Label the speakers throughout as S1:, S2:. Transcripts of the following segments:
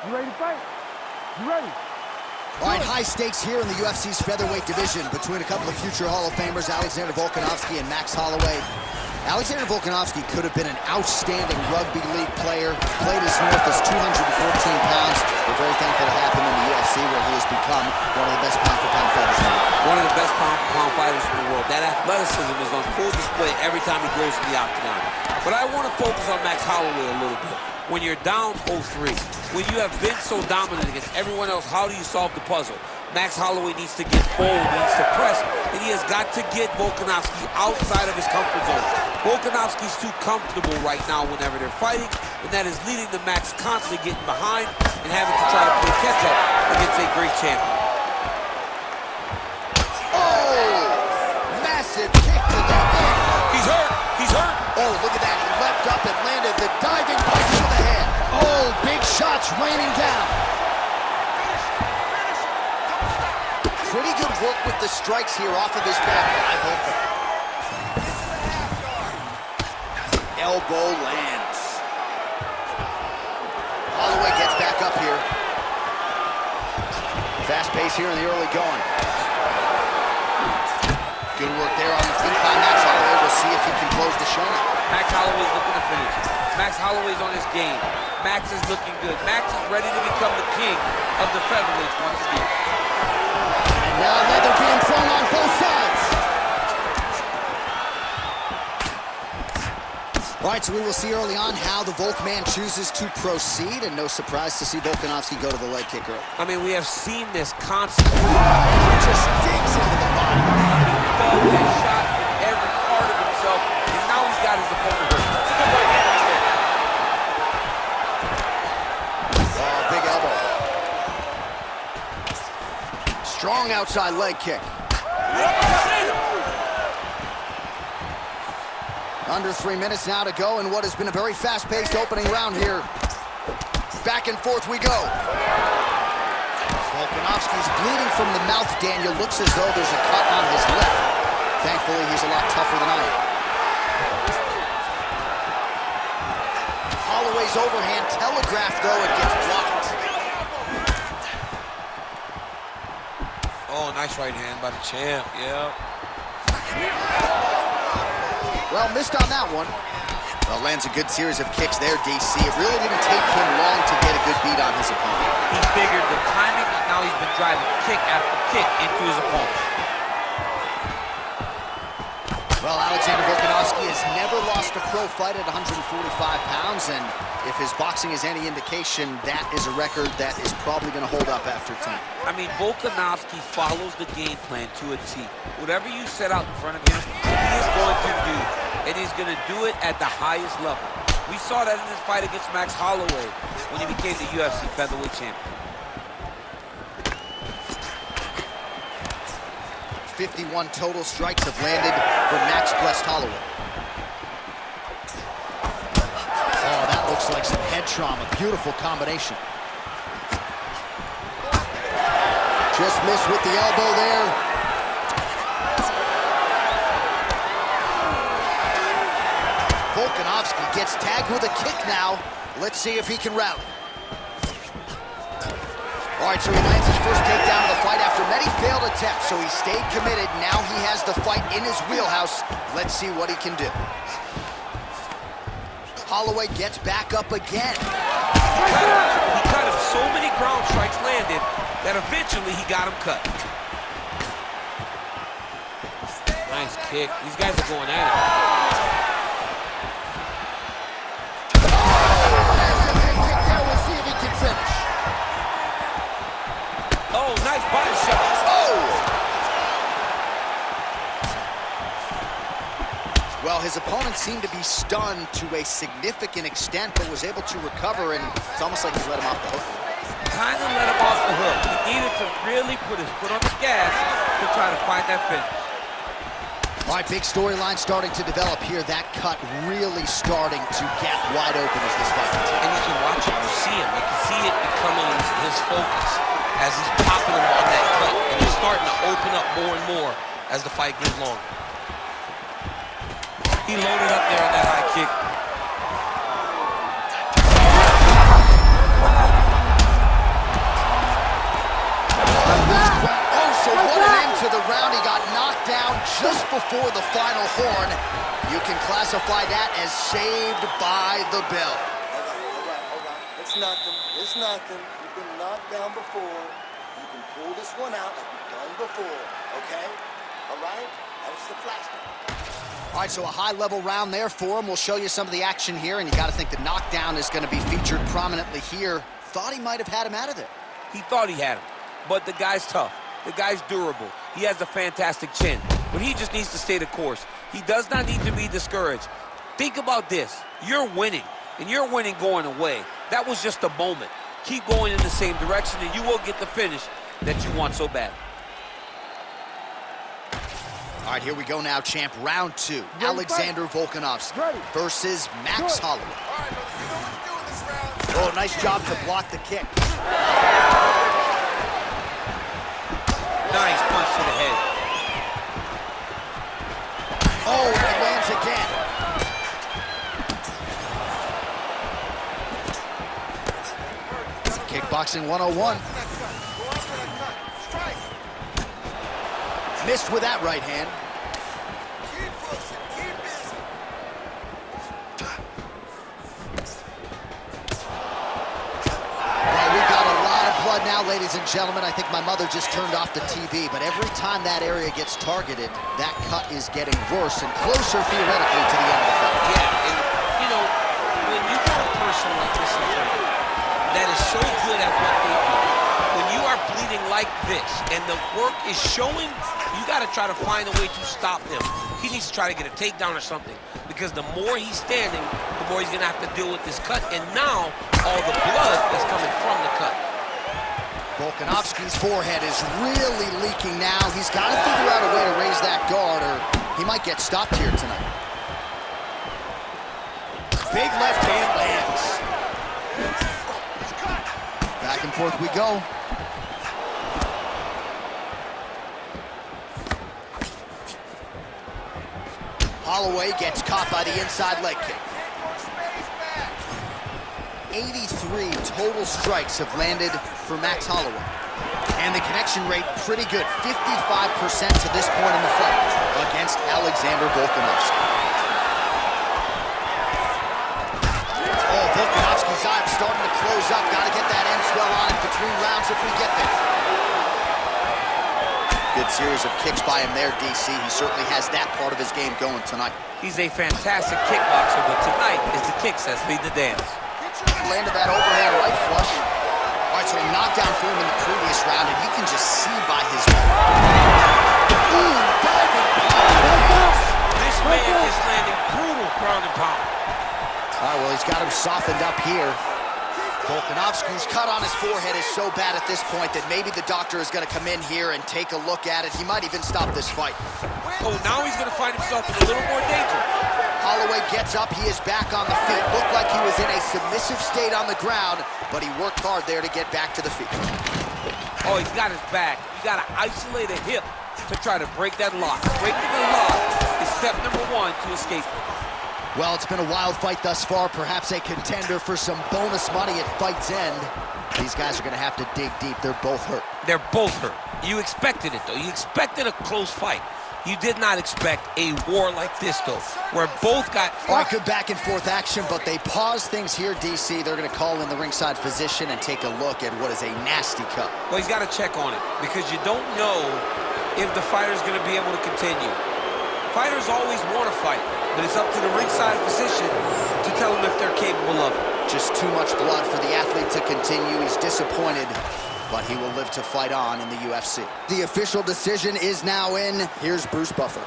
S1: You ready to fight? You ready?
S2: All right, high stakes here in the UFC's featherweight division between a couple of future Hall of Famers, Alexander Volkanovski and Max Holloway. Alexander Volkanovski could have been an outstanding rugby league player, played as north as 214 pounds. We're very thankful to have him in the UFC, where he has become one of the best pound-for-pound fighters in the world.
S3: One of the best pound-for-pound fighters in the world. That athleticism is on full display every time he goes in the octagon. But I want to focus on Max Holloway a little bit. When you're down 0-3, when you have been so dominant against everyone else, how do you solve the puzzle? Max Holloway needs to get forward, needs to press, and he has got to get Volkanovski outside of his comfort zone. Volkanovski's too comfortable right now whenever they're fighting, and that is leading to Max constantly getting behind and having to try to play catch-up against a great champion.
S2: Oh! Massive kick to the head.
S3: He's hurt! He's hurt!
S2: Oh, look at that. He leapt up and landed the diving punch to the head. Oh, big shots raining down. Pretty good work with the strikes here off of his back. Elbow lands. Holloway gets back up here. Fast pace here in the early going. Good work there on the feet by Max Holloway. We'll see if he can close the show now.
S3: Max Holloway's looking to finish. Max Holloway's on his game. Max is looking good. Max is ready to become the king of the featherweights once again.
S2: And now leather being thrown on both sides. All right, so we will see early on how the Volkman chooses to proceed, and no surprise to see Volkanovski go to the leg kick early.
S3: I mean, we have seen this constantly.
S2: Just digs into the body.
S3: He felt that shot in every part of himself, and now he's got his opponent hurt. Good right hand right there.
S2: Oh, big elbow. Strong outside leg kick. Under 3 minutes now to go in what has been a very fast-paced opening round here. Back and forth we go. Volkanovski's bleeding from the mouth, Daniel. Looks as though there's a cut on his lip. Thankfully, he's a lot tougher than I am. Holloway's overhand telegraphed, though, it gets blocked.
S3: Oh, nice right hand by the champ, yeah.
S2: Well, missed on that one. Well, lands a good series of kicks there, DC. It really didn't take him long to get a good beat on his opponent.
S3: He figured the timing, and now he's been driving kick after kick into his opponent.
S2: Well, Alexander Volkanovski has never lost a pro fight at 145 pounds, and if his boxing is any indication, that is a record that is probably going to hold up after time.
S3: I mean, Volkanovski follows the game plan to a T. Whatever you set out in front of him, he is going to do, and he's going to do it at the highest level. We saw that in his fight against Max Holloway when he became the UFC featherweight champion.
S2: 51 total strikes have landed for Max plus Holloway. Oh, that looks like some head trauma. Beautiful combination. Just missed with the elbow there. Volkanovski gets tagged with a kick now. Let's see if he can rally. All right, so he lands his first takedown of the fight after many failed attempts, so he stayed committed. Now he has the fight in his wheelhouse. Let's see what he can do. Holloway gets back up again.
S3: He cut him so many ground strikes landed that eventually he got him cut. Nice kick. These guys are going at it. Oh, nice body shot.
S2: Oh! Well, his opponent seemed to be stunned to a significant extent, but was able to recover, and it's almost like he let him off the hook.
S3: Kind of let him off the hook. He needed to really put his foot on the gas to try to find that finish.
S2: All right, big storyline starting to develop here. That cut really starting to get wide open as this fight continues.
S3: And you can watch it, you see him. You can see it becoming his focus as he's popping him on that cut. And he's starting to open up more and more as the fight gets longer. He loaded up there on that high kick.
S2: just before the final horn. You can classify that as saved by the bell.
S4: All right. It's nothing. It's nothing. You've been knocked down before. You can pull this one out like you've done before, okay? All right? That was the flashback.
S2: All right, so a high-level round there for him. We'll show you some of the action here, and you got to think the knockdown is going to be featured prominently here. Thought he might have had him out of there.
S3: He thought he had him, but the guy's tough. The guy's durable. He has a fantastic chin, but he just needs to stay the course. He does not need to be discouraged. Think about this. You're winning, and you're winning going away. That was just a moment. Keep going in the same direction, and you will get the finish that you want so bad.
S2: All right, here we go now, champ. Round 2. Alexander Volkanovski versus Max Holloway.
S4: All right, you know what to do in this round.
S2: Oh, nice job to block the kick.
S3: Nice punch to the head.
S2: Oh, and he lands again. Kickboxing 101. Missed with that right hand.
S4: Keep pushing. Keep busy.
S2: Well, we got a lot of blood now, ladies and gentlemen. I think my mother just turned off the TV, but every time that area gets targeted, that cut is getting worse and closer, theoretically, to the end of the fight.
S3: Yeah, and, you know, when you got a person like this in front of you that is so good at what they do, when you are bleeding like this and the work is showing, you got to try to find a way to stop him. He needs to try to get a takedown or something, because the more he's standing, the more he's going to have to deal with this cut, and now all the blood that's coming from the cut.
S2: Volkanovski's forehead is really leaking now. He's got to figure out a way to raise that guard, or he might get stopped here tonight. Big left hand lands. Back and forth we go. Halloway gets caught by the inside leg kick. 83 total strikes have landed for Max Holloway. And the connection rate pretty good, 55% to this point in the fight against Alexander Volkanovski. Oh, Volkanovski's eye starting to close up. Got to get that end swell on it between rounds if we get there. Good series of kicks by him there, DC. He certainly has that part of his game going tonight.
S3: He's a fantastic kickboxer, but tonight is the kicks that lead the dance.
S2: Landed that overhand right flush. All right, so a knockdown for him in the previous round, and you can just see by his... Ooh, diving pound.
S3: This man is landing brutal ground and pound.
S2: All right, well, he's got him softened up here. Volkanovski's cut on his forehead is so bad at this point that maybe the doctor is going to come in here and take a look at it. He might even stop this fight.
S3: Oh, now he's going to find himself in a little more danger.
S2: Holloway gets up. He is back on the feet. Looked like he was in a submissive state on the ground, but he worked hard there to get back to the feet.
S3: Oh, he's got his back. You got to isolate a hip to try to break that lock. Breaking the lock is step number 1 to escape.
S2: Well, it's been a wild fight thus far, perhaps a contender for some bonus money at fight's end. These guys are going to have to dig deep. They're both hurt.
S3: They're both hurt. You expected it, though. You expected a close fight. You did not expect a war like this, though, where both got...
S2: All right, good back and forth action, but they pause things here, DC. They're going to call in the ringside physician and take a look at what is a nasty cut.
S3: Well, he's got to check on it, because you don't know if the fighter's going to be able to continue. Fighters always want to fight, but it's up to the ringside physician to tell them if they're capable of it.
S2: Just too much blood for the athlete to continue. He's disappointed, but he will live to fight on in the UFC. The official decision is now in. Here's Bruce Buffer.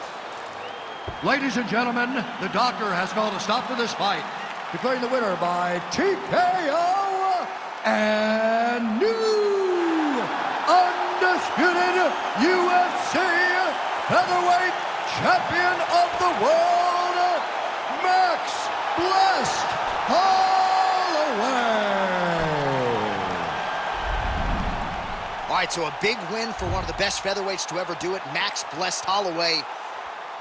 S1: Ladies and gentlemen, the doctor has called a stop to this fight, declaring the winner by TKO and new undisputed UFC featherweight champion of the world, Max Blessed Holloway.
S2: All right, so a big win for one of the best featherweights to ever do it, Max Blessed Holloway.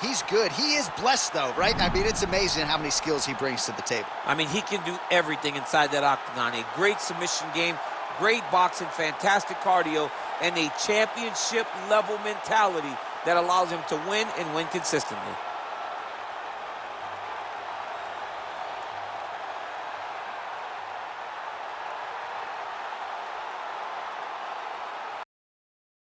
S2: He's good. He is blessed, though, right? I mean, it's amazing how many skills he brings to the table.
S3: I mean, he can do everything inside that octagon. A great submission game, great boxing, fantastic cardio, and a championship-level mentality that allows him to win and win consistently.